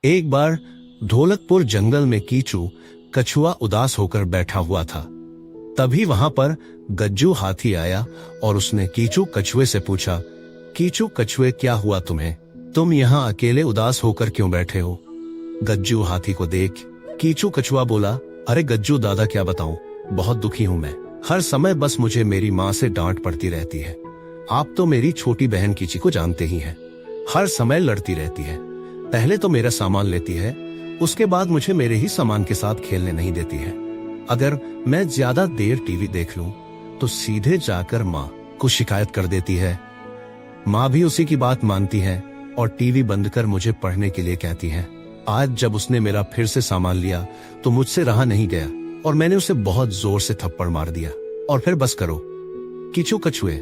एक बार ढोलकपुर जंगल में कीचू कछुआ उदास होकर बैठा हुआ था। तभी वहां पर गज्जू हाथी आया और उसने कीचू कछुए से पूछा, कीचू कछुए क्या हुआ तुम्हें? तुम यहाँ अकेले उदास होकर क्यों बैठे हो? गज्जू हाथी को देख कीचू कछुआ बोला, अरे गज्जू दादा क्या बताऊं, बहुत दुखी हूं मैं। हर समय बस मुझे मेरी माँ से डांट पड़ती रहती है। आप तो मेरी छोटी बहन कीची को जानते ही हैं, हर समय लड़ती रहती है। पहले तो मेरा सामान लेती है, उसके बाद मुझे मेरे ही सामान के साथ खेलने नहीं देती है। अगर मैं ज्यादा देर टीवी देख लूं तो सीधे जाकर माँ को शिकायत कर देती है। माँ भी उसी की बात मानती है और टीवी बंद कर मुझे पढ़ने के लिए कहती है। आज जब उसने मेरा फिर से सामान लिया तो मुझसे रहा नहीं गया और मैंने उसे बहुत जोर से थप्पड़ मार दिया। और फिर बस करो कीचू कछुए,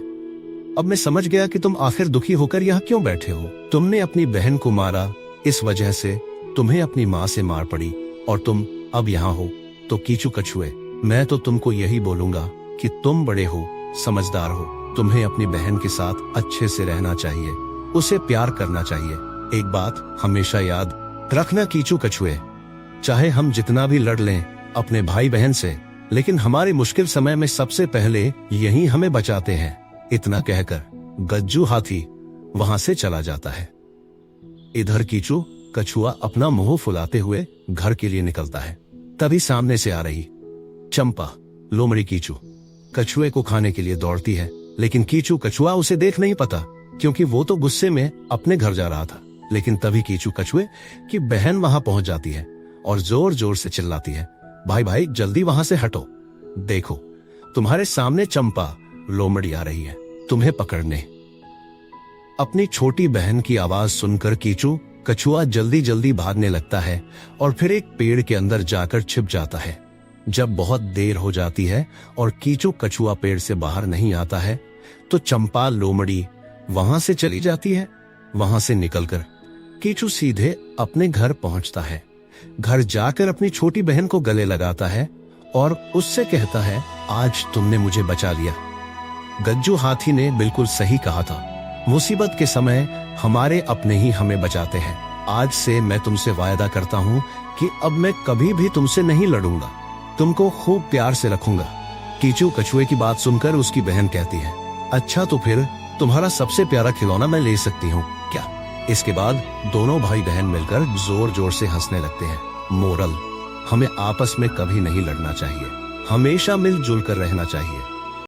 अब मैं समझ गया कि तुम आखिर दुखी होकर यहाँ क्यों बैठे हो। तुमने अपनी बहन को मारा, इस वजह से तुम्हें अपनी माँ से मार पड़ी और तुम अब यहाँ हो। तो कीचू कछुए, मैं तो तुमको यही बोलूंगा कि तुम बड़े हो, समझदार हो, तुम्हें अपनी बहन के साथ अच्छे से रहना चाहिए, उसे प्यार करना चाहिए। एक बात हमेशा याद रखना कीचू कछुए, चाहे हम जितना भी लड़ लें अपने भाई बहन से, लेकिन हमारे मुश्किल समय में सबसे पहले यही हमें बचाते हैं। इतना कहकर गज्जू हाथी वहां से चला जाता है। इधर कीचू कछुआ अपना मुंह फुलाते हुए घर के लिए निकलता है। तभी सामने से आ रही चंपा लोमड़ी कीचू कछुए को खाने के लिए दौड़ती है, लेकिन कीचू कछुआ उसे देख नहीं पाता क्योंकि वो तो गुस्से में अपने घर जा रहा था। लेकिन तभी कीचू कछुए की बहन वहां पहुंच जाती है और जोर जोर से चिल्लाती है, भाई भाई जल्दी वहां से हटो, देखो तुम्हारे सामने चंपा लोमड़ी आ रही है तुम्हें पकड़ने। अपनी छोटी बहन की आवाज सुनकर कीचू कछुआ जल्दी जल्दी भागने लगता है और फिर एक पेड़ के अंदर जाकर छिप जाता है। जब बहुत देर हो जाती है और कीचू कछुआ पेड़ से बाहर नहीं आता है तो चंपा लोमड़ी वहां से चली जाती है। वहां से निकलकर कीचू सीधे अपने घर पहुंचता है। घर जाकर अपनी छोटी बहन को गले लगाता है और उससे कहता है, आज तुमने मुझे बचा लिया। गज्जू हाथी ने बिल्कुल सही कहा था, मुसीबत के समय हमारे अपने ही हमें बचाते हैं। आज से मैं तुमसे वायदा करता हूँ कि अब मैं कभी भी तुमसे नहीं लड़ूंगा, तुमको खूब प्यार से रखूंगा। कीचू कछुए की बात सुनकर उसकी बहन कहती है, अच्छा तो फिर तुम्हारा सबसे प्यारा खिलौना मैं ले सकती हूँ क्या? इसके बाद दोनों भाई बहन मिलकर जोर जोर से हंसने लगते हैं। मोरल, हमें आपस में कभी नहीं लड़ना चाहिए, हमेशा मिलजुल कर रहना चाहिए।